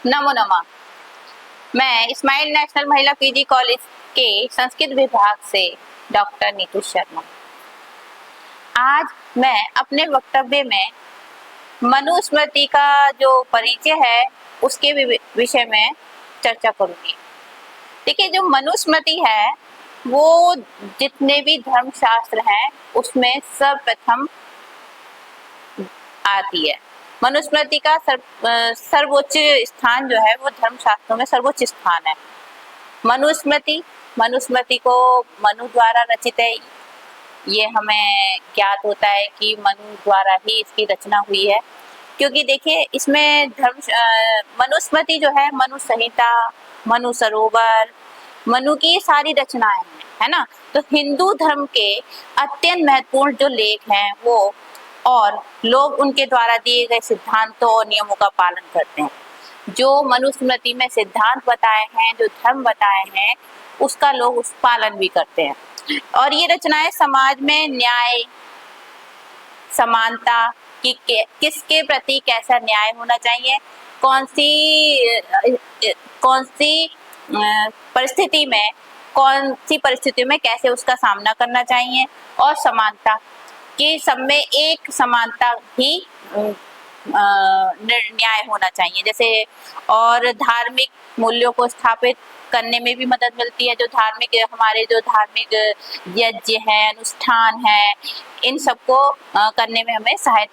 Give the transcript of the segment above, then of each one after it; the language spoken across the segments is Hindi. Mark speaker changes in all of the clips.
Speaker 1: नमो नमः। मैं स्माइल नेशनल महिला पीजी कॉलेज के संस्कृत विभाग से डॉक्टर नीतू शर्मा। आज मैं अपने वक्तव्य में मनुस्मृति का जो परिचय है उसके विषय में चर्चा करूंगी। देखिए, जो मनुस्मृति है वो जितने भी धर्मशास्त्र हैं उसमें सर्वप्रथम आती है। मनुस्मृति का सर्वोच्च स्थान जो है वो धर्मशास्त्रों में सर्वोच्च स्थान है। मनुस्मृति को मनु द्वारा रचित है। ये हमें ज्ञात होता है कि मनु द्वारा ही इसकी रचना हुई है, क्योंकि देखिए इसमें मनुस्मृति जो है, मनु संहिता, मनु सरोवर, मनु की सारी रचनाएं हैं, है ना। तो हिंदू धर्म के अत्यंत महत्वपूर्ण जो लेख हैं वो और लोग उनके द्वारा दिए गए सिद्धांतों और नियमों का पालन करते हैं। जो मनुस्मृति में सिद्धांत बताए हैं, जो धर्म बताए हैं, उसका लोग उस पालन भी करते हैं। और ये रचनाएं समाज में न्याय, समानता कि किसके प्रति कैसा न्याय होना चाहिए, कौन सी परिस्थिति में कैसे उसका सामना करना चाहिए, और समानता कि सब में एक समानता ही न्याय होना चाहिए। जैसे और धार्मिक मूल्यों को स्थापित करने में भी मदद मिलती है। जो हमारे धार्मिक यज्ञ हैं, अनुष्ठान हैं, इन सबको करने में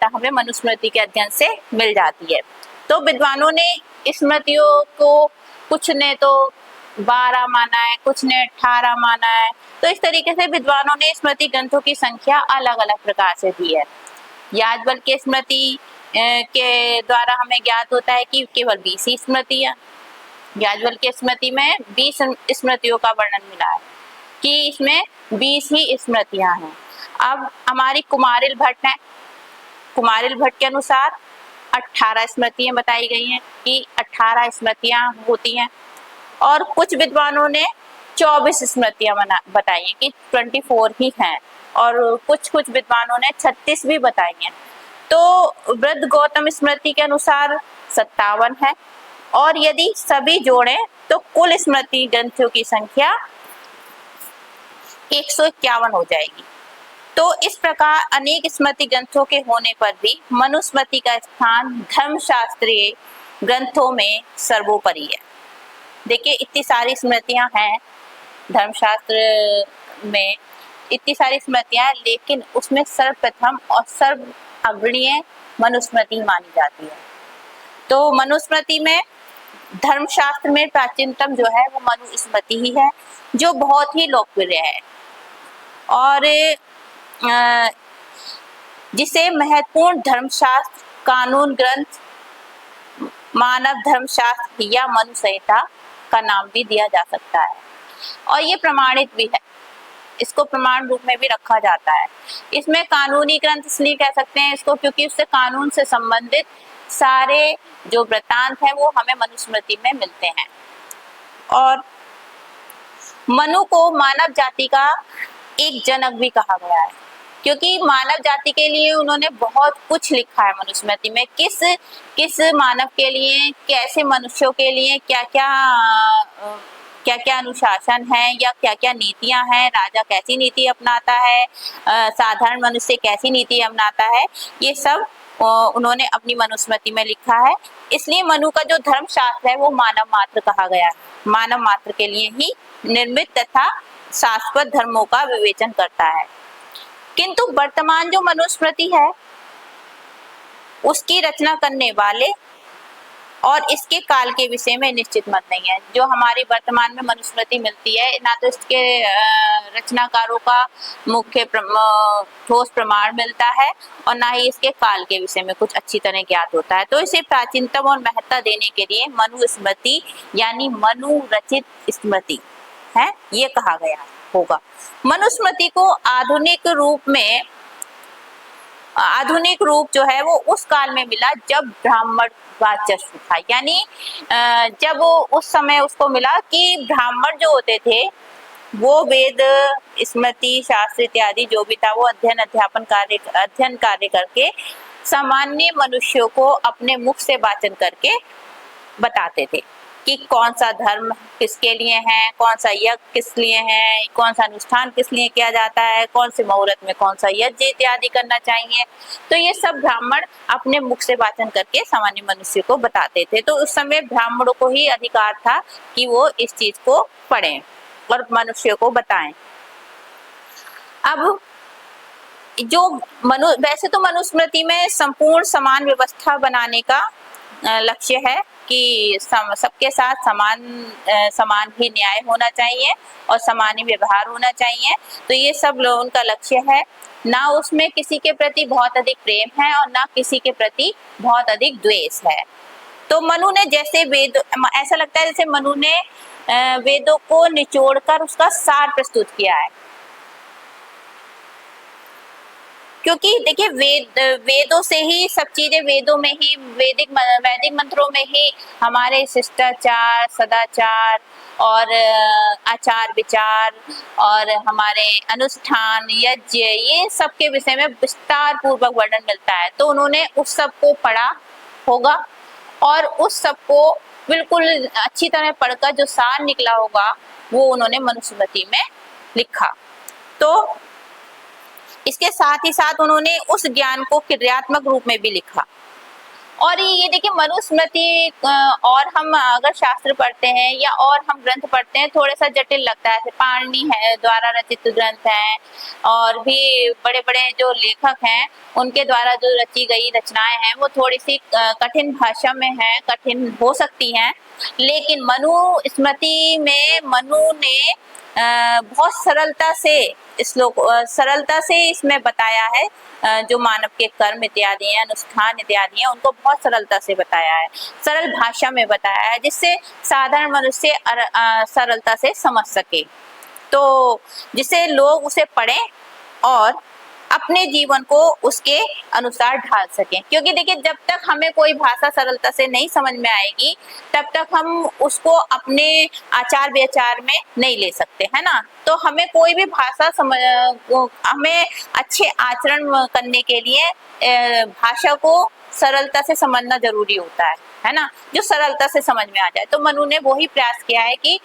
Speaker 1: हमें मनुस्मृति के अध्ययन से मिल जाती है। तो विद्वानों ने स्मृतियों को कुछ ने तो 12 माना है, कुछ ने 18 माना है। तो इस तरीके से विद्वानों ने स्मृति ग्रंथों की संख्या अलग अलग प्रकार से दी है। याज्ञवल्क्य स्मृति के द्वारा हमें ज्ञात होता है कि केवल 20 ही स्मृतियां, याज्ञवल्क्य स्मृति में 20 स्मृतियों का वर्णन मिला है कि इसमें 20 ही स्मृतियां हैं। अब हमारी कुमारिल भट्ट है, कुमारिल भट्ट के अनुसार 18 स्मृतियां बताई गई हैं कि 18 स्मृतियां होती हैं। और कुछ विद्वानों ने 24 स्मृतियां बताई हैं कि 24 ही हैं, और कुछ विद्वानों ने 36 भी बताई हैं। तो वृद्ध गौतम स्मृति के अनुसार 57 है, और यदि सभी जोड़ें तो कुल स्मृति ग्रंथों की संख्या 151 हो जाएगी। तो इस प्रकार अनेक स्मृति ग्रंथों के होने पर भी मनुस्मृति का स्थान धर्मशास्त्रीय ग्रंथों में सर्वोपरि है। देखिए, इतनी सारी स्मृतियां हैं धर्मशास्त्र में, इतनी सारी स्मृतियां, लेकिन उसमें सर्वप्रथम और सर्व अग्रणीय मनुस्मृति मानी जाती है। तो मनुस्मृति में धर्मशास्त्र में प्राचीनतम जो है वो मनुस्मृति ही है, जो बहुत ही लोकप्रिय है और जिसे महत्वपूर्ण धर्मशास्त्र, कानून ग्रंथ, मानव धर्मशास्त्र या मनु संहिता का नाम भी दिया जा सकता है। और ये प्रमाणित भी है, इसको प्रमाण रूप में भी रखा जाता है। इसमें कानूनी ग्रंथ इसलिए कह सकते हैं इसको क्योंकि उससे कानून से संबंधित सारे जो वृत्तांत हैं वो हमें मनुस्मृति में मिलते हैं। और मनु को मानव जाति का एक जनक भी कहा गया है, क्योंकि मानव जाति के लिए उन्होंने बहुत कुछ लिखा है मनुस्मृति में। किस मानव के लिए, कैसे मनुष्यों के लिए क्या क्या अनुशासन है या क्या क्या नीतियां हैं, राजा कैसी नीति अपनाता है, साधारण मनुष्य कैसी नीति अपनाता है, ये सब उन्होंने अपनी मनुस्मृति में लिखा है। इसलिए मनु का जो धर्मशास्त्र है वो मानव मात्र कहा गया है। मानव मात्र के लिए ही निर्मित तथा शाश्वत धर्मों का विवेचन करता है। किंतु वर्तमान जो मनुस्मृति है उसकी रचना करने वाले और इसके काल के विषय में निश्चित मत नहीं है। जो हमारी वर्तमान में मनुस्मृति मिलती है, ना तो इसके रचनाकारों का मुख्य ठोस प्रमाण मिलता है और ना ही इसके काल के विषय में कुछ अच्छी तरह ज्ञात होता है। तो इसे प्राचीनतम और महत्ता देने के लिए मनुस्मृति यानी मनु रचित स्मृति है ये कहा गया होगा। मनुस्मृति को आधुनिक रूप जो है वो उस काल में मिला जब ब्राह्मण वर्चस्व था, यानी जब उस समय उसको मिला कि ब्राह्मण जो होते थे वो वेद, स्मृति, शास्त्र इत्यादि जो भी था वो अध्ययन कार्य करके सामान्य मनुष्यों को अपने मुख से वाचन करके बताते थे कि कौन सा धर्म किसके लिए है, कौन सा यज्ञ किस लिए है, कौन सा अनुष्ठान किस लिए किया जाता है, कौन से मुहूर्त में कौन सा यज्ञ इत्यादि करना चाहिए। तो ये सब ब्राह्मण अपने मुख से वाचन करके सामान्य मनुष्य को बताते थे। तो उस समय ब्राह्मणों को ही अधिकार था कि वो इस चीज को पढ़ें और मनुष्य को बताएं। अब जो वैसे तो मनुस्मृति में संपूर्ण समान व्यवस्था बनाने का लक्ष्य है कि सबके साथ समान ही न्याय होना चाहिए और समान ही व्यवहार होना चाहिए। तो ये सब लोगों का लक्ष्य है। ना उसमें किसी के प्रति बहुत अधिक प्रेम है और ना किसी के प्रति बहुत अधिक द्वेष है। तो मनु ने जैसे ऐसा लगता है जैसे मनु ने वेदों को निचोड़कर उसका सार प्रस्तुत किया है। क्योंकि देखिए वेदों से ही सब चीजें, वेदों में ही वैदिक मंत्रों में ही हमारे शिष्टाचार, सदाचार और आचार विचार और हमारे अनुष्ठान, यज्ञ, ये सब के विषय में विस्तार पूर्वक वर्णन मिलता है। तो उन्होंने उस सब को पढ़ा होगा और उस सब को बिल्कुल अच्छी तरह पढ़कर जो सार निकला होगा वो उन्होंने मनुस्मृति में लिखा। तो इसके साथ ही साथ उन्होंने उस ज्ञान को क्रियात्मक रूप में भी लिखा। और ये देखिए मनुस्मृति और हम अगर शास्त्र पढ़ते हैं या और हम ग्रंथ पढ़ते हैं थोड़ा सा जटिल लगता है। पाणिनि है द्वारा रचित ग्रंथ है और भी बड़े बड़े जो लेखक हैं उनके द्वारा जो रची गई रचनाएं हैं वो थोड़ी सी कठिन भाषा में है, कठिन हो सकती हैं। लेकिन मनुस्मृति में मनु ने बहुत सरलता से इसमें बताया है। जो मानव के कर्म इत्यादि हैं, अनुष्ठान इत्यादि हैं, उनको बहुत सरलता से बताया है, सरल भाषा में बताया है जिससे साधारण मनुष्य सरलता से समझ सके। तो जिससे लोग उसे पढ़ें और अपने जीवन को उसके अनुसार ढाल सकें। क्योंकि देखिए जब तक हमें कोई भाषा सरलता से नहीं समझ में आएगी तब तक हम उसको अपने आचार विचार में नहीं ले सकते, है ना। तो हमें कोई भी भाषा हमें अच्छे आचरण करने के लिए भाषा को सरलता से समझना जरूरी होता है ना, जो सरलता से समझ में आ जाए। तो मनु ने वही प्रयास किया है कि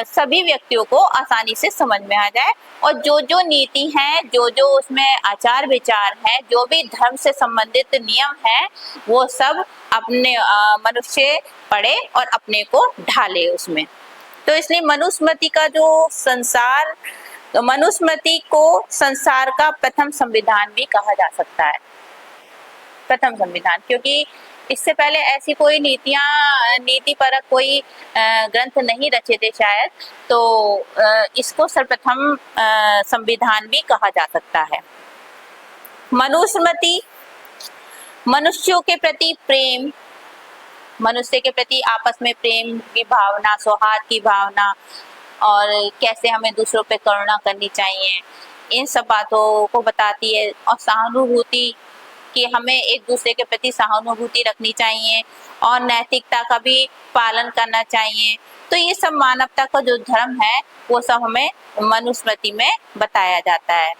Speaker 1: सभी व्यक्तियों को आसानी से समझ में आ जाए और जो जो नीति है, जो जो उसमें आचार विचार है, जो भी धर्म से संबंधित नियम है वो सब अपने मनुष्य पढ़े और अपने को ढाले उसमें। तो इसलिए मनुस्मृति का जो मनुस्मृति को संसार का प्रथम संविधान भी कहा जा सकता है, प्रथम संविधान। क्योंकि इससे पहले ऐसी कोई नीति परक कोई ग्रंथ नहीं रचे थे शायद, तो इसको सर्वप्रथम संविधान भी कहा जा सकता है। मनुस्मृति मनुष्यों के प्रति प्रेम, मनुष्य के प्रति आपस में प्रेम की भावना, सौहार्द की भावना और कैसे हमें दूसरों पे करुणा करनी चाहिए, इन सब बातों को बताती है। और सहानुभूति कि हमें एक दूसरे के प्रति सहानुभूति रखनी चाहिए और नैतिकता का भी पालन करना चाहिए। तो ये सब मानवता का जो धर्म है वो सब हमें मनुस्मृति में बताया जाता है।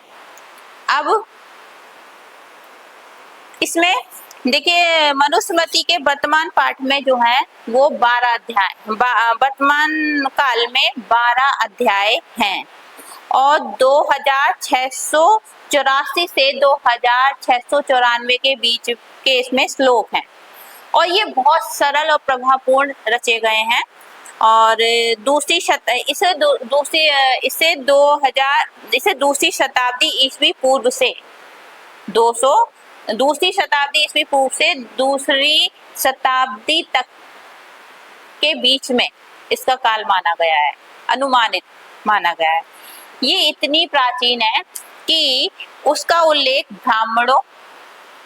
Speaker 1: अब इसमें देखिए मनुस्मृति के वर्तमान पाठ में जो है वो 12 अध्याय, वर्तमान काल में 12 अध्याय हैं और 2684 से 2694 के बीच के इसमें श्लोक हैं और ये बहुत सरल और प्रभावपूर्ण रचे गए हैं। और दूसरी शताब्दी ईस्वी पूर्व से दूसरी शताब्दी तक के बीच में इसका काल माना गया है, अनुमानित माना गया है। ये इतनी प्राचीन है कि उसका उल्लेख ब्राह्मणों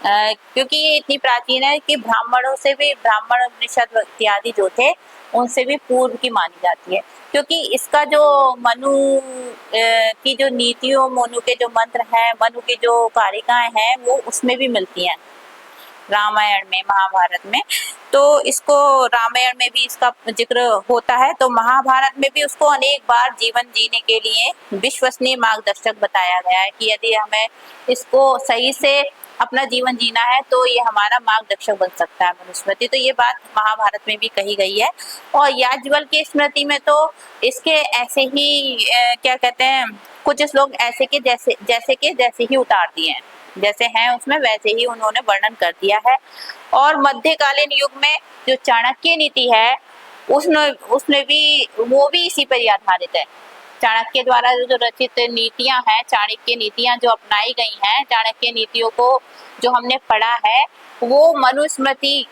Speaker 1: क्योंकि ये इतनी प्राचीन है कि ब्राह्मणों से भी, ब्राह्मण उपनिषद इत्यादि जो थे उनसे भी पूर्व की मानी जाती है। क्योंकि इसका जो मनु की जो नीतियों, मनु के जो मंत्र हैं, मनु की जो कारिकाएं हैं वो उसमें भी मिलती हैं, रामायण में, महाभारत में। तो इसको रामायण में भी इसका जिक्र होता है, तो महाभारत में भी उसको अनेक बार जीवन जीने के लिए विश्वसनीय मार्गदर्शक बताया गया है कि यदि हमें इसको सही से अपना जीवन जीना है तो ये हमारा मार्गदर्शक बन सकता है मनुस्मृति। तो ये बात महाभारत में भी कही गई है। और याज्ञवल्क्य की स्मृति में तो इसके ऐसे ही क्या कहते हैं, कुछ श्लोक ऐसे के जैसे ही उतार दिए हैं, जैसे हैं उसमें वैसे ही उन्होंने वर्णन कर दिया है। और मध्यकालीन युग में जो चाणक्य नीति है उसने भी वो भी इसी पर ही आधारित है। चाणक्य द्वारा जो रचित नीतियां हैं, चाणक्य नीतियां जो अपनाई गई हैं, चाणक्य नीतियों को जो हमने पढ़ा है वो मनुस्मृति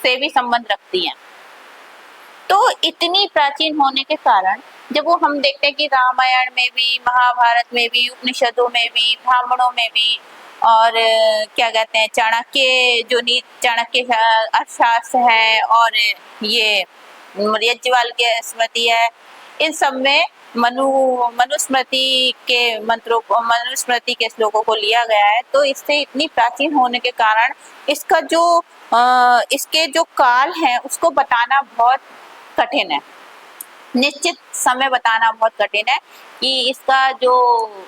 Speaker 1: से भी संबंध रखती हैं। तो इतनी प्राचीन होने के कारण जब वो हम देखते हैं कि रामायण में भी, महाभारत में भी, उपनिषदों में भी, ब्राह्मणों में भी, और क्या कहते हैं चाणक्य अर्थशास्त्र है और ये याज्ञवल्क्य स्मृति है, इन सब में मनुस्मृति के मंत्रों को, मनुस्मृति के श्लोकों को लिया गया है। तो इससे इतनी प्राचीन होने के कारण इसका जो इसके जो काल है उसको बताना बहुत कठिन है, निश्चित समय बताना बहुत कठिन है कि इसका जो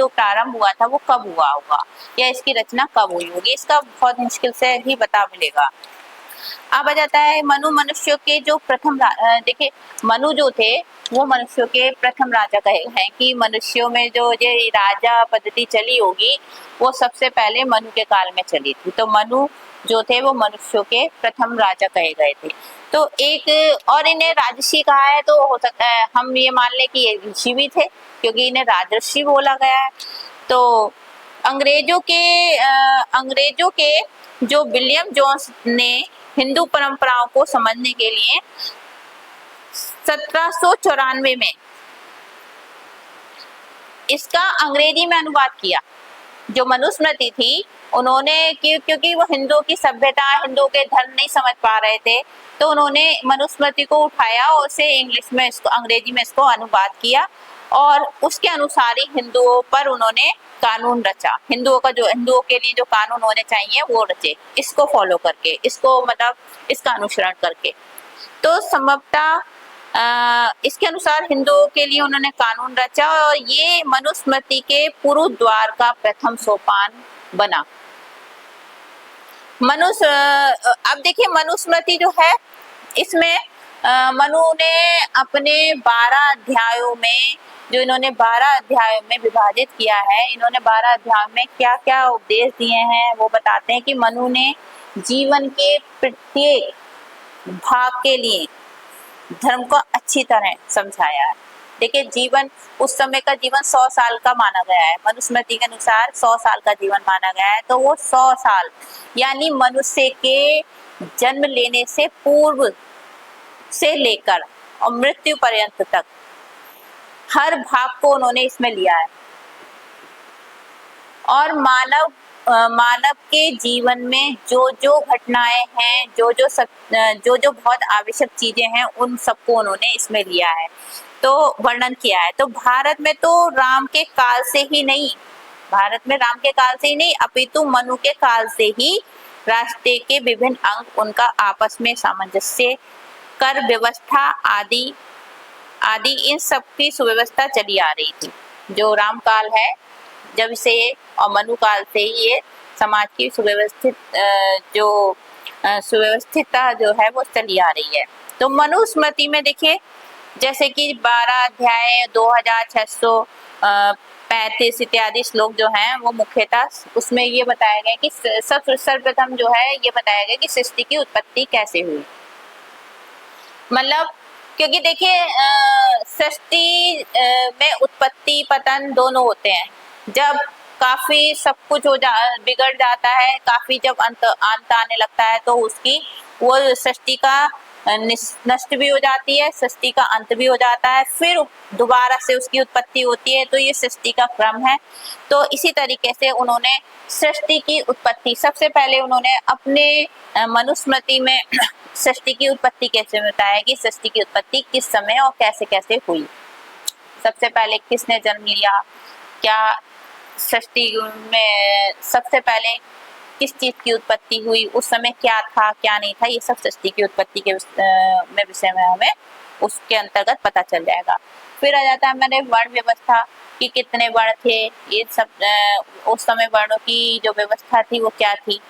Speaker 1: प्रारंभ हुआ था वो कब हुआ होगा या इसकी रचना कब हुई होगी, इसका बहुत मुश्किल से ही बता मिलेगा। अब आ जाता है मनुष्यों के जो प्रथम देखिए मनु जो थे वो मनुष्यों के प्रथम राजा कहे हैं कि मनुष्यों में जो ये राजा पद्धति चली होगी वो सबसे पहले मनु के काल में चली थी। तो मनु जो थे वो मनुष्यों के प्रथम राजा कहे गए थे। तो एक और इन्हें राजर्षि कहा है, तो हो सकता है हम ये मान लें कि ये ऋषि भी थे क्योंकि इन्हें राजर्षि बोला गया है। तो अंग्रेजों के जो विलियम जोन्स ने हिंदू परंपराओं को समझने के लिए 1794 में इसका अंग्रेजी में अनुवाद किया। जो मनुस्मृति थी उन्होंने क्योंकि वो हिंदुओं की सभ्यता, हिंदुओं के धर्म नहीं समझ पा रहे थे, तो उन्होंने मनुस्मृति को उठाया और उसे इंग्लिश में अंग्रेजी में इसको अनुवाद किया और उसके अनुसार ही हिंदुओं पर उन्होंने कानून रचा। हिंदुओं के लिए जो कानून होने चाहिए वो रचे, इसको फॉलो करके, इसको मतलब इसका अनुसरण करके। तो संभवतः इसके अनुसार हिंदुओं के लिए उन्होंने कानून रचा और ये मनुस्मृति के पूर्व द्वार का प्रथम सोपान बना। अब देखिए मनुस्मृति जो है इसमें मनु ने अपने 12 अध्यायों में जो इन्होंने 12 अध्यायों में विभाजित किया है, इन्होंने 12 अध्यायों में क्या क्या उपदेश दिए हैं वो बताते हैं कि मनु ने जीवन के प्रत्येक भाग के लिए धर्म को अच्छी तरह समझाया है। देखिए जीवन, उस समय का जीवन 100 साल का माना गया है, मनुस्मृति के अनुसार 100 साल का जीवन माना गया है। तो वो 100 साल यानी मनुष्य के जन्म लेने से पूर्व से लेकर और मृत्यु पर्यंत तक हर भाग को उन्होंने इसमें लिया है। और मानव के जीवन में जो जो घटनाएं हैं, जो जो बहुत आवश्यक चीजें हैं, उन सबको उन्होंने इसमें लिया है, तो वर्णन किया है। तो भारत में तो राम के काल से ही नहीं, अपितु मनु के काल से ही राष्ट्र के विभिन्न अंग उनका आपस में सामंजस्य, कर व्यवस्था आदि इन सब की सुव्यवस्था चली आ रही थी। जो राम काल है जब से और मनु काल से ही ये समाज की सुव्यवस्थितता जो है वो चली आ रही है। तो मनुस्मृति में देखिए जैसे कि 12 अध्याय 2635 इत्यादि श्लोक जो हैं वो मुख्यतः उसमें ये बताया गया कि सर्वप्रथम जो है ये बताया गया कि सृष्टि की उत्पत्ति कैसे हुई। मतलब क्योंकि देखिए सृष्टि में उत्पत्ति पतन दोनों होते हैं। जब काफी सब कुछ बिगड़ जाता है, काफी जब अंत आने लगता है तो उसकी वो सृष्टि का नष्ट भी हो जाती है, सृष्टि का अंत भी हो जाता है, फिर दोबारा से उसकी उत्पत्ति होती है। तो ये सृष्टि का क्रम है। तो इसी तरीके से उन्होंने सृष्टि की उत्पत्ति सबसे पहले उन्होंने अपने मनुस्मृति में सृष्टि की उत्पत्ति कैसे बताया कि सृष्टि की उत्पत्ति किस समय और कैसे कैसे हुई, सबसे पहले किसने जन्म लिया, क्या सृष्टि में सबसे पहले किस चीज की उत्पत्ति हुई, उस समय क्या था क्या नहीं था, ये सब सृष्टि की उत्पत्ति के विषय में हमें उसके अंतर्गत पता चल जाएगा। फिर आ जाता है हमारे वर्ण व्यवस्था कि कितने वर्ण थे, ये सब उस समय वर्णों की जो व्यवस्था थी वो क्या थी।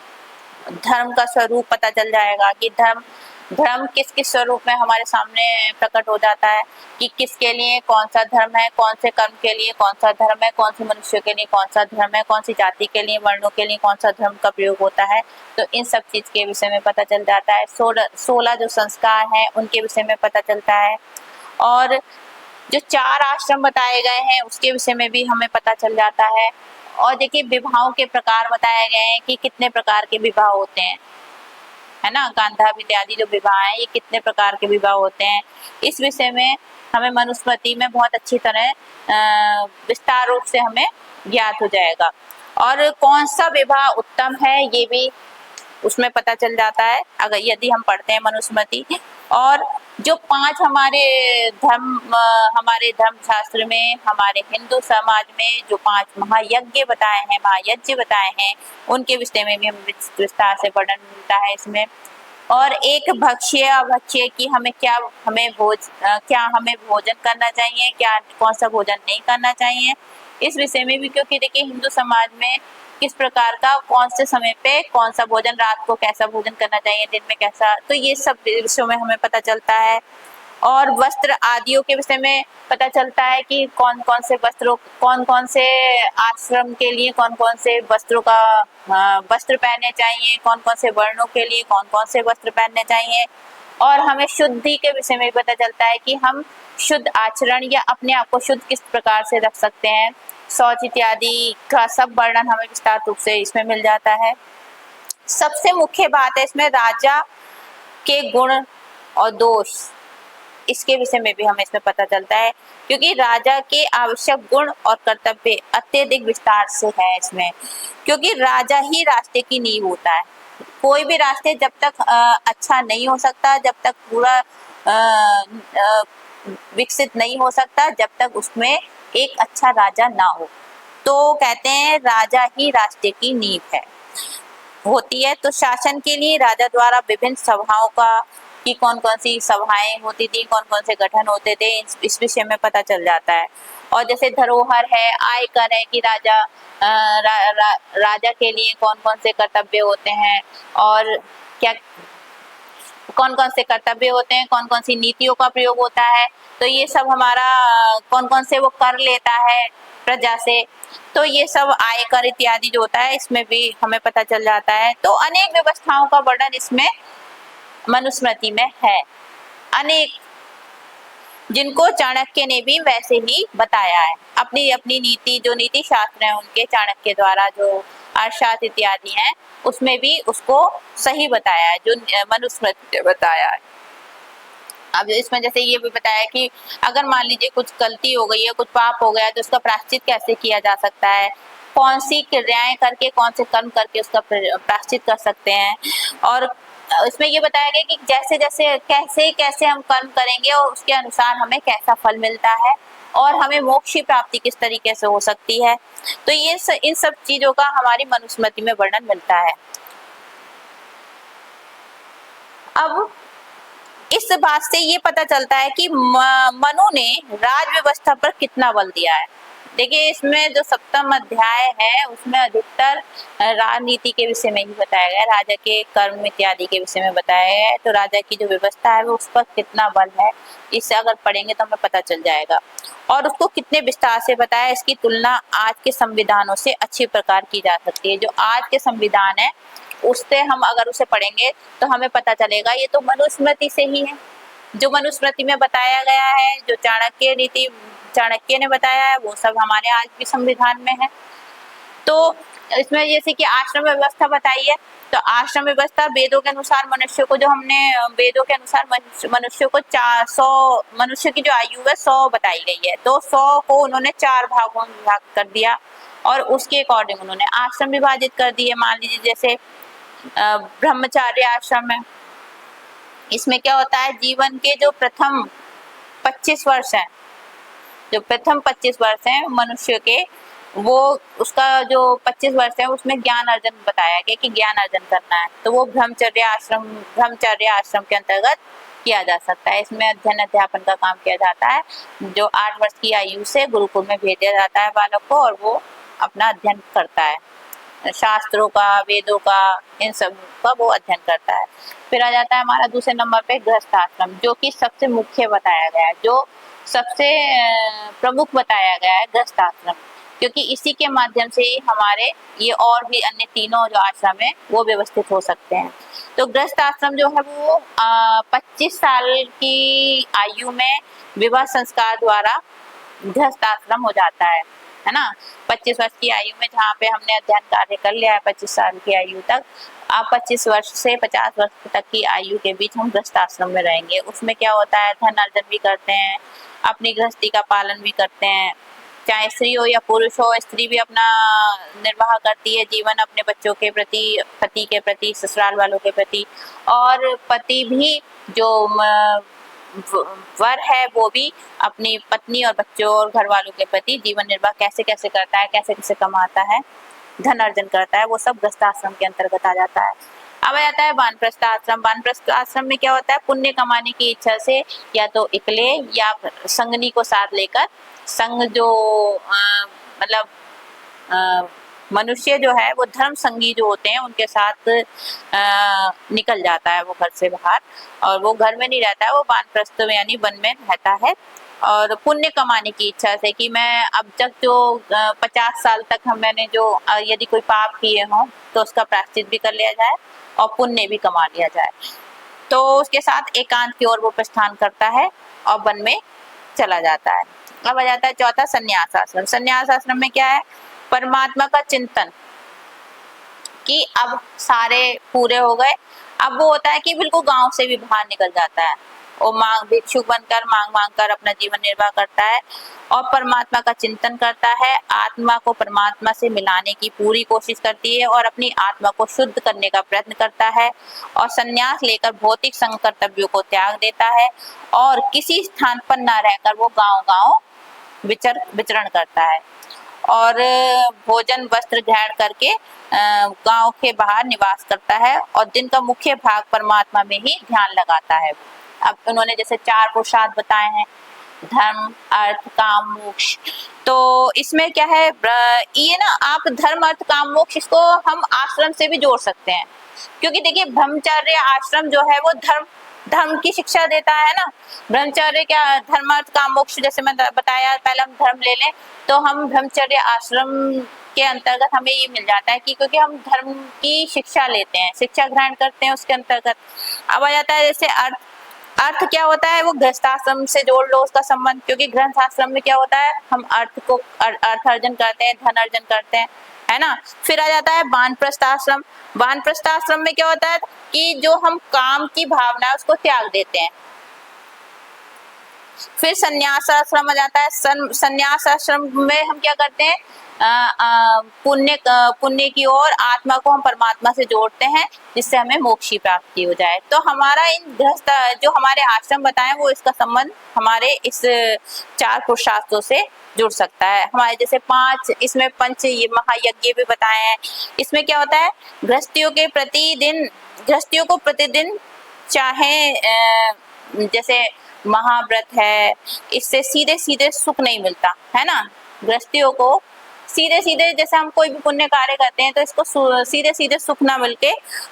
Speaker 1: धर्म का स्वरूप पता चल जाएगा कि धर्म किस किस स्वरूप में हमारे सामने प्रकट हो जाता है कि किसके लिए कौन सा धर्म है, कौन से कर्म के लिए कौन सा धर्म है, कौन से मनुष्य के लिए कौन सा धर्म है, कौन सी जाति के लिए वर्णों के लिए कौन सा धर्म का प्रयोग होता है। तो इन सब चीज के विषय में पता चल जाता है। 16 जो संस्कार हैं उनके विषय में पता चलता है। और जो 4 आश्रम बताए गए हैं उसके विषय में भी हमें पता चल जाता है। और देखिए विवाहों के प्रकार बताए गए हैं कि कितने प्रकार के विवाह होते हैं, है ना। गांधार इत्यादि जो विवाह है ये कितने प्रकार के विवाह होते हैं, इस विषय में हमें मनुस्मृति में बहुत अच्छी तरह विस्तार रूप से हमें ज्ञात हो जाएगा। और कौन सा विवाह उत्तम है ये भी उसमें पता चल जाता है अगर यदि हम पढ़ते हैं मनुस्मृति। और जो 5 हमारे धर्म शास्त्र में, हमारे हिंदू समाज में जो 5 महायज्ञ बताए हैं, महायज्ञ बताए हैं, उनके विषय में भी हमें विस्तार से वर्णन मिलता है इसमें। और एक भक्ष्य अभक्ष्य की क्या हमें भोजन करना चाहिए, क्या कौन सा भोजन नहीं करना चाहिए, इस विषय में भी। क्योंकि देखिए हिंदू समाज में किस प्रकार का कौन से समय पे कौन सा भोजन, रात को कैसा भोजन करना चाहिए, दिन में कैसा, तो ये सब विषयों में हमें पता चलता है। और वस्त्र आदियों के विषय में पता चलता है कि कौन कौन से वस्त्रों, कौन कौन से आश्रम के लिए कौन कौन से वस्त्रों का वस्त्र पहनने चाहिए, कौन कौन से वर्णों के लिए कौन कौन से वस्त्र पहनने चाहिए। और हमें शुद्धि के विषय में पता चलता है कि हम शुद्ध आचरण या अपने आप को शुद्ध किस प्रकार से रख सकते हैं। शौच इत्यादि का सब वर्णन हमें विस्तार रूप से इसमें मिल जाता है। सबसे मुख्य बात है इसमें राजा के गुण और दोष, इसके विषय में भी हमें इसमें पता चलता है। क्योंकि राजा के आवश्यक गुण और कर्तव्य अत्यधिक विस्तार से है इसमें। क्योंकि राजा ही राष्ट्र की नींव होता है। कोई भी राष्ट्र जब तक अच्छा नहीं हो सकता, जब तक पूरा विकसित नहीं हो सकता, जब तक उसमें एक अच्छा राजा ना हो। तो कहते हैं राजा ही राष्ट्र की नींव होती है। तो शासन के लिए राजा द्वारा विभिन्न सभाओं का कि कौन कौन सी सभाएं होती थी, कौन कौन से गठन होते थे, इस विषय में पता चल जाता है। और जैसे धरोहर है, आयकर है कि राजा के लिए कौन कौन से कर्तव्य होते हैं और क्या कौन कौन से कर्तव्य होते हैं, कौन कौन सी नीतियों का प्रयोग होता है। तो ये सब हमारा कौन कौन से वो कर लेता है प्रजा से, तो ये सब आयकर इत्यादि जो होता है इसमें भी हमें पता चल जाता है। तो अनेक व्यवस्थाओं का वर्णन इसमें मनुस्मृति में है, अनेक, जिनको चाणक्य ने भी वैसे ही बताया है। अपनी अपनी नीति, जो नीति शास्त्र है उनके चाणक्य द्वारा जो अर्थशास्त्र इत्यादि हैं उसमें भी उसको सही बताया है जो मनुस्मृति ने बताया है। अब इसमें जैसे ये भी बताया कि अगर मान लीजिए कुछ गलती हो गई है, कुछ पाप हो गया, तो उसका प्रायश्चित कैसे किया जा सकता है, कौन सी क्रियाएं करके, कौन से कर्म करके उसका प्रायश्चित कर सकते हैं। और इसमें ये बताया गया कि जैसे जैसे कैसे कैसे हम कर्म करेंगे और उसके अनुसार हमें कैसा फल मिलता है और हमें मोक्ष की प्राप्ति किस तरीके से हो सकती है। तो ये इन सब चीजों का हमारी मनुस्मृति में वर्णन मिलता है। अब इस बात से ये पता चलता है कि मनु ने राज व्यवस्था पर कितना बल दिया है। देखिए इसमें जो 7वां अध्याय है उसमें अधिकतर राजनीति के विषय में ही बताया गया है, राजा के कर्म इत्यादि के विषय में बताया गया है। तो राजा की जो व्यवस्था है वो उस पर कितना बल है, इससे अगर पढ़ेंगे तो हमें पता चल जाएगा। और उसको कितने विस्तार से बताया, इसकी तुलना आज के संविधानों से अच्छी प्रकार की जा सकती है। जो आज के संविधान है उससे हम अगर उसे पढ़ेंगे तो हमें पता चलेगा ये तो मनुस्मृति से ही है। जो मनुस्मृति में बताया गया है, जो चाणक्य ने बताया है, वो सब हमारे आज भी संविधान में है। तो इसमें जैसे कि आश्रम व्यवस्था बताई है, तो आश्रम व्यवस्था वेदों के अनुसार मनुष्य को, जो हमने वेदों के अनुसार मनुष्य को 100 मनुष्य की जो आयु है 100 बताई गई है। तो 100 को उन्होंने 4 भागों में विभाग कर दिया और उसके अकॉर्डिंग उन्होंने आश्रम विभाजित कर दिए। मान लीजिए जैसे ब्रह्मचार्य आश्रम है, इसमें क्या होता है, जीवन के जो प्रथम 25 वर्ष हैं, जो प्रथम 25 वर्ष हैं मनुष्य के, वो उसका जो 25 वर्ष है उसमें ज्ञान अर्जन बताया गया कि ज्ञान अर्जन करना है, तो वो ब्रह्मचर्य आश्रम के अंतर्गत किया जा सकता है। इसमें अध्ययन अध्यापन का काम किया जाता है, जो 8 वर्ष की आयु से गुरुकुल में भेजा जाता है बालक को, और वो अपना अध्ययन करता है, शास्त्रों का, वेदों का, इन सब का वो अध्ययन करता है। फिर आ जाता है हमारा दूसरे नंबर पे गृहस्थ आश्रम, जो कि सबसे मुख्य बताया गया है, जो सबसे प्रमुख बताया गया है गृहस्थ आश्रम, क्योंकि इसी के माध्यम से ही हमारे ये और भी अन्य तीनों जो आश्रम है वो व्यवस्थित हो सकते हैं। तो गृहस्थ आश्रम जो है वो 25 साल की आयु में विवाह संस्कार द्वारा गृहस्थ आश्रम हो जाता है ना। 25 वर्ष की आयु में जहाँ पे हमने अध्ययन कार्य कर लिया है 25 साल की आयु तक, आप 25 वर्ष से 50 वर्ष तक की आयु के बीच हम गृहस्थ आश्रम में रहेंगे। उसमें क्या होता है, धन अर्जन भी करते हैं, अपनी गृहस्थी का पालन भी करते हैं, चाहे स्त्री हो या पुरुष हो, स्त्री भी अपना निर्वाह करती है जीवन अपने बच्चों के प्रति, पति के प्रति, ससुराल वालों के प्रति, और पति भी जो वर है वो भी अपनी पत्नी और बच्चों और घर वालों के प्रति जीवन निर्वाह कैसे कैसे करता है, कैसे कैसे कमाता है, धन अर्जन करता है, वो सब गृहस्थ आश्रम के अंतर्गत आ जाता है। अब आ जाता है वानप्रस्थ आश्रम। वानप्रस्थ आश्रम में क्या होता है, पुण्य कमाने की इच्छा से या तो अकेले या संगनी को साथ लेकर, संग जो मतलब मनुष्य जो है वो धर्म संगी जो होते हैं उनके साथ निकल जाता है वो घर से बाहर, और वो घर में नहीं रहता है, वो वानप्रस्थ में यानी वन में रहता है, और पुण्य कमाने की इच्छा से कि मैं अब तक जो 50 साल तक मैंने जो यदि कोई पाप किए हों तो उसका प्रायश्चित भी कर लिया जाए और पुण्य भी कमा लिया जाए। तो उसके साथ एकांत की ओर वो प्रस्थान करता है और वन में चला जाता है। अब आ जाता है चौथा संन्यास आश्रम। संन्यास आश्रम में क्या है, परमात्मा का चिंतन कि अब सारे पूरे हो गए, अब वो होता है कि बिल्कुल गांव से भी बाहर निकल जाता है, वो भिक्षुक बनकर मांग मांग कर अपना जीवन निर्वाह करता है और परमात्मा का चिंतन करता है, आत्मा को परमात्मा से मिलाने की पूरी कोशिश करती है और अपनी आत्मा को शुद्ध करने का प्रयत्न करता है, और संन्यास लेकर भौतिक संग कर्तव्यों को त्याग देता है और किसी स्थान पर न रहकर वो गांव-गांव विचरण करता है और भोजन वस्त्र ग्रहण करके गांव के बाहर निवास करता है और दिन का मुख्य भाग परमात्मा में ही ध्यान लगाता है। अब उन्होंने जैसे 4 पुरुषार्थ बताए हैं, धर्म, अर्थ, काम, मोक्ष। तो इसमें क्या है, ये ना आप धर्म, अर्थ, काम, मोक्ष इसको हम आश्रम से भी जोड़ सकते हैं, क्योंकि देखिए ब्रह्मचर्य आश्रम जो है वो धर्म की शिक्षा देता है ना। ब्रह्मचर्य क्या, धर्म, अर्थ, काम, मोक्ष, जैसे मैं बताया, पहले हम धर्म ले लें तो हम ब्रह्मचर्य आश्रम के अंतर्गत हमें ये मिल जाता है कि क्योंकि हम धर्म की शिक्षा लेते हैं, शिक्षा ग्रहण करते हैं उसके अंतर्गत। अब आ जाता है जैसे अर्थ क्या होता है, वो गृहस्थ आश्रम से जोड़ लो उसका संबंध, क्योंकि गृहस्थ आश्रम में क्या होता है, हम अर्थ अर्जन करते हैं, धन अर्जन करते हैं, है ना। फिर आ जाता है वानप्रस्थ आश्रम। वानप्रस्थ आश्रम में क्या होता है कि जो हम काम की भावना है उसको त्याग देते हैं। फिर संन्यास आश्रम आ जाता है। संन्यास आश्रम में हम क्या करते हैं, पुण्य की ओर आत्मा को हम परमात्मा से जोड़ते हैं जिससे हमें मोक्ष की प्राप्ति हो जाए। तो हमारा इन गृहस्थ जो हमारे आश्रम बताए वो इसका संबंध हमारे इस 4 पुरुषार्थों से जुड़ सकता है। हमारे जैसे 5 इसमें पंच ये महायज्ञ भी बताए हैं। इसमें क्या होता है, गृहस्थियों को प्रतिदिन चाहे जैसे महाव्रत है, इससे सीधे सीधे सुख नहीं मिलता है ना। गृहस्थियों को सीधे सीधे जैसे हम कोई भी पुण्य कार्य करते हैं तो इसको सीधे सीधे सुख ना मिलके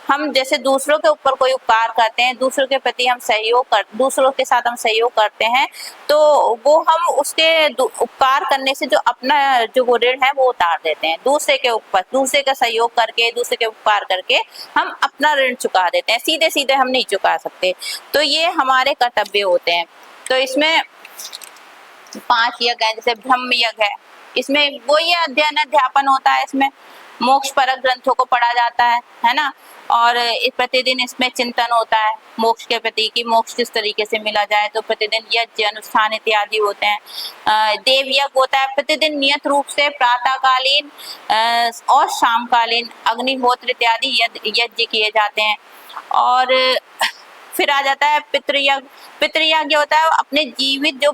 Speaker 1: हम जैसे दूसरों के ऊपर कोई उपकार करते हैं, दूसरों के प्रति हम दूसरों के साथ हम सहयोग करते हैं, तो वो हम उसके उपकार करने से जो अपना जो वो ऋण है वो उतार देते हैं। दूसरे के ऊपर, दूसरे का सहयोग करके, दूसरे के उपकार करके हम अपना ऋण चुका देते हैं, सीधे सीधे हम नहीं चुका सकते। तो ये हमारे कर्तव्य होते हैं। तो इसमें 5 यज्ञ है, जैसे ब्रह्म यज्ञ है, इसमें वो ये अध्ययन अध्यापन होता है, इसमें मोक्ष परक ग्रंथों को पढ़ा जाता है ना। और प्रतिदिन इसमें चिंतन होता है मोक्ष के प्रति कि मोक्ष किस तरीके से मिला जाए। तो प्रतिदिन यज्ञ अनुष्ठान इत्यादि होते हैं। देव यज्ञ होता है, प्रतिदिन नियत रूप से प्रातःकालीन और शामकालीन अग्निहोत्र इत्यादि यज्ञ किए जाते हैं। और फिर आ जाता है पितृयज्ञ। पितृयज्ञ होता है अपने जीवित जो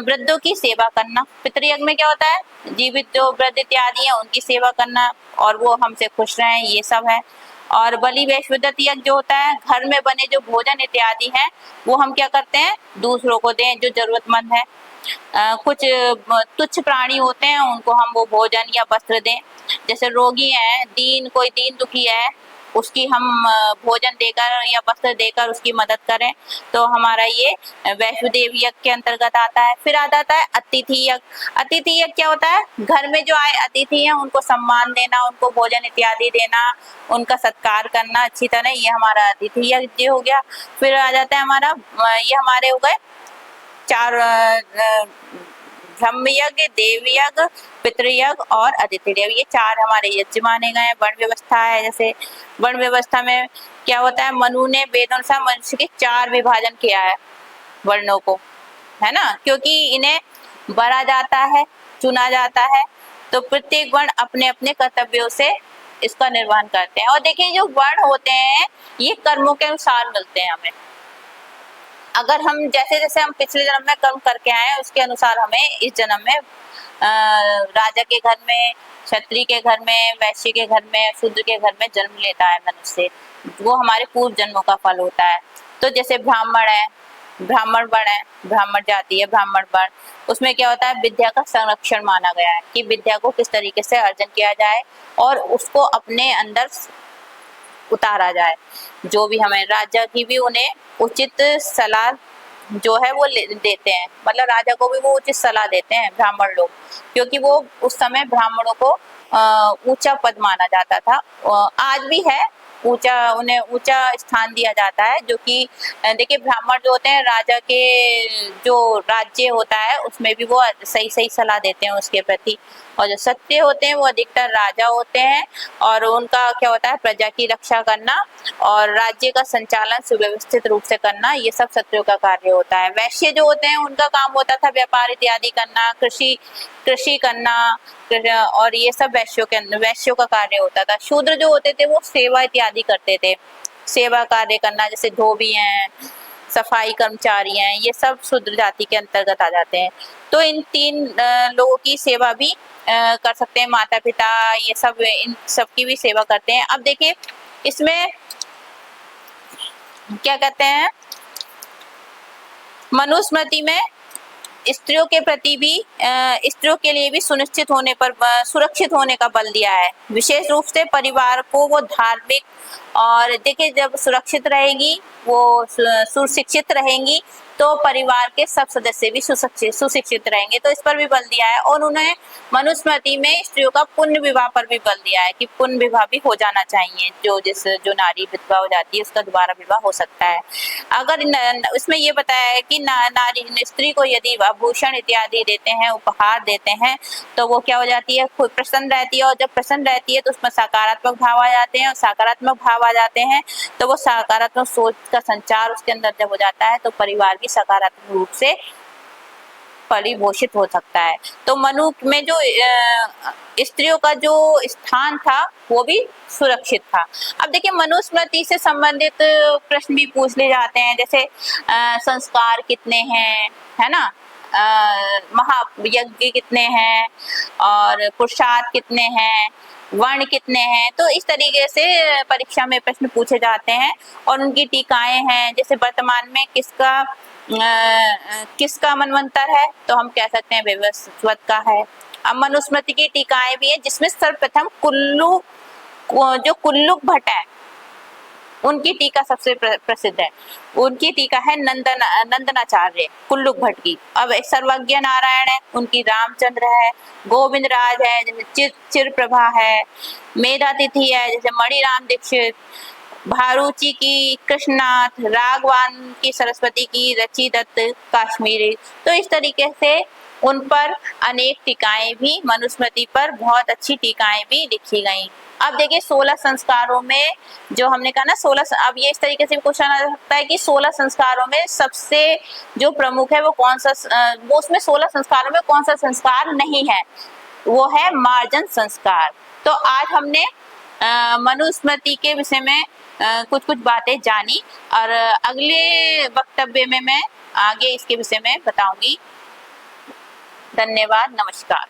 Speaker 1: वृद्धों की सेवा करना। पितृयज्ञ में क्या होता है, जीवित जो वृद्ध इत्यादि है उनकी सेवा करना और वो हमसे खुश रहें, ये सब है। और बलि वैश्वदत्त यज्ञ जो होता है, घर में बने जो भोजन इत्यादि है वो हम क्या करते हैं, दूसरों को दें जो जरूरतमंद है। कुछ तुच्छ प्राणी होते हैं उनको हम वो भोजन या वस्त्र दें। जैसे रोगी है, कोई दीन दुखी है, उसकी हम भोजन देकर या वस्त्र देकर उसकी मदद करें, तो हमारा ये वैष्णोदेव यज्ञ के अंतर्गत आता है। फिर आ जाता है अतिथि यज्ञ। अतिथि यज्ञ क्या होता है, घर में जो आए अतिथि हैं उनको सम्मान देना, उनको भोजन इत्यादि देना, उनका सत्कार करना अच्छी तरह, ये हमारा अतिथि यज्ञ हो गया। फिर आ जाता है हमारा, ये हमारे हो गए चार, ब्रह्म यज्ञ, देव यज्ञ, पितृयज्ञ और अतिथि यज्ञ, ये चार हमारे यज्ञ माने गए हैं। वर्ण व्यवस्था है, जैसे वर्ण व्यवस्था में क्या होता है, मनु ने वेदानुसार मनुष्य के 4 विभाजन किया है वर्णों को, है ना, क्योंकि इन्हें बरा जाता है, चुना जाता है, तो प्रत्येक वर्ण अपने अपने कर्तव्यों से इसका निर्वहन करते हैं। और देखिए जो वर्ण होते हैं ये कर्मों के अनुसार मिलते हैं हमें। अगर हम जैसे जैसे हम पिछले जन्म में कर्म करके आए उसके अनुसार हमें इस जन्म में राजा के घर में, क्षत्रिय के घर में, वैश्य के घर में, शूद्र के घर में जन्म लेता है मनुष्य, वो हमारे पूर्व जन्मों का फल होता है। तो जैसे ब्राह्मण है, ब्राह्मण वर्ण है, ब्राह्मण जाति है, ब्राह्मण वर्ण, उसमें क्या होता है, विद्या का संरक्षण माना गया है कि विद्या को किस तरीके से अर्जन किया जाए और उसको अपने अंदर उतारा जाए। जो भी हमें राजा की भी उन्हें उचित सलाह जो है वो देते हैं, मतलब राजा को भी वो उचित सलाह देते हैं ब्राह्मण लोग, क्योंकि वो उस समय ब्राह्मणों को ऊंचा पद माना जाता था। आज भी है, उन्हें ऊंचा स्थान दिया जाता है, जो कि देखिए ब्राह्मण जो होते हैं राजा के जो राज्य होता है उसमें भी वो सही सही सलाह देते हैं उसके प्रति। और जो सत्य होते हैं वो अधिकतर राजा होते हैं और उनका क्या होता है, प्रजा की रक्षा करना और राज्य का संचालन सुव्यवस्थित रूप से करना, ये सब सत्यों का कार्य होता है। वैश्य जो होते हैं उनका काम होता था व्यापार इत्यादि करना, कृषि करना, और ये सब वैश्यों का कार्य होता था। शूद्र जो होते थे वो सेवा इत्यादि करते थे, सेवा कार्य करना, जैसे धोबी हैं, सफाई कर्मचारी हैं, ये सब शूद्र जाति के अंतर्गत आ जाते हैं। तो इन 3 लोगों की सेवा भी कर सकते हैं, माता पिता, ये सब, इन सब की भी सेवा करते हैं। अब देखिए इसमें क्या कहते हैं, मनुस्मृति में स्त्रियों के प्रति भी, स्त्रियों के लिए भी सुनिश्चित होने पर, सुरक्षित होने का बल दिया है। विशेष रूप से परिवार को वो धार्मिक, और देखिए जब सुरक्षित रहेगी, वो सुशिक्षित रहेंगी, तो परिवार के सब सदस्य भी सुशिक्षित रहेंगे, तो इस पर भी बल दिया है। और उन्हें मनुस्मृति में स्त्रियों का पुण्य विवाह पर भी बल दिया है कि पुण्य विवाह भी हो जाना चाहिए, जो नारी विधवा हो जाती है उसका दोबारा विवाह हो सकता है। अगर इसमें ये बताया है कि नारी स्त्री को यदि आभूषण इत्यादि देते हैं, उपहार देते हैं, तो वो क्या हो जाती है, खुद प्रसन्न रहती है, और जब प्रसन्न रहती है तो उसमें सकारात्मक भाव आ जाते हैं, और सकारात्मक भाव आ जाते हैं तो वो सकारात्मक सोच का संचार उसके अंदर जब हो जाता है तो परिवार भी सकारात्मक रूप से परिपोषित हो सकता है। तो मनु में जो स्त्रियों का जो स्थान था वो भी सुरक्षित था। अब देखिए मनुस्मृति से संबंधित प्रश्न भी पूछ ले जाते हैं, जैसे संस्कार कितने हैं, है ना, महायज्ञ कितने हैं, और पुरुषार्थ कितने हैं, वर्ण कितने हैं, तो इस तरीके से परीक्षा में प्रश्न पूछे जाते हैं। और उनकी टीकाएं हैं, जैसे वर्तमान में किसका मनवंतर है, तो हम कह सकते हैं वैवस्वत का है। अब मनुस्मृति की टीकाएं भी है, जिसमें सर्वप्रथम कुल्लुक भट्ट है, उनकी टीका सबसे प्रसिद्ध है। उनकी टीका है नंदनाचार्य कुल्लुक भट्ट की। अब सर्वज्ञ नारायण है, उनकी रामचंद्र है, गोविंद राज है, जैसे चिर प्रभा है, मेधातिथि है, जैसे मणिराम दीक्षित, भारूची की कृष्णनाथ, राघवान की सरस्वती की रची दत्त काश्मीरी। तो इस तरीके से उन पर अनेक टीकाएं भी, मनुस्मृति पर बहुत अच्छी टीकाएं भी लिखी गई। अब देखिए 16 संस्कारों में जो हमने कहा ना 16, अब ये इस तरीके से क्वेश्चन आ सकता है कि 16 संस्कारों में सबसे जो प्रमुख है वो कौन सा, वो उसमें 16 संस्कारों में कौन सा संस्कार नहीं है, वो है मार्जन संस्कार। तो आज हमने मनुस्मृति के विषय में कुछ कुछ बातें जानी, और अगले वक्तव्य में मैं आगे इसके विषय में बताऊंगी। धन्यवाद, नमस्कार।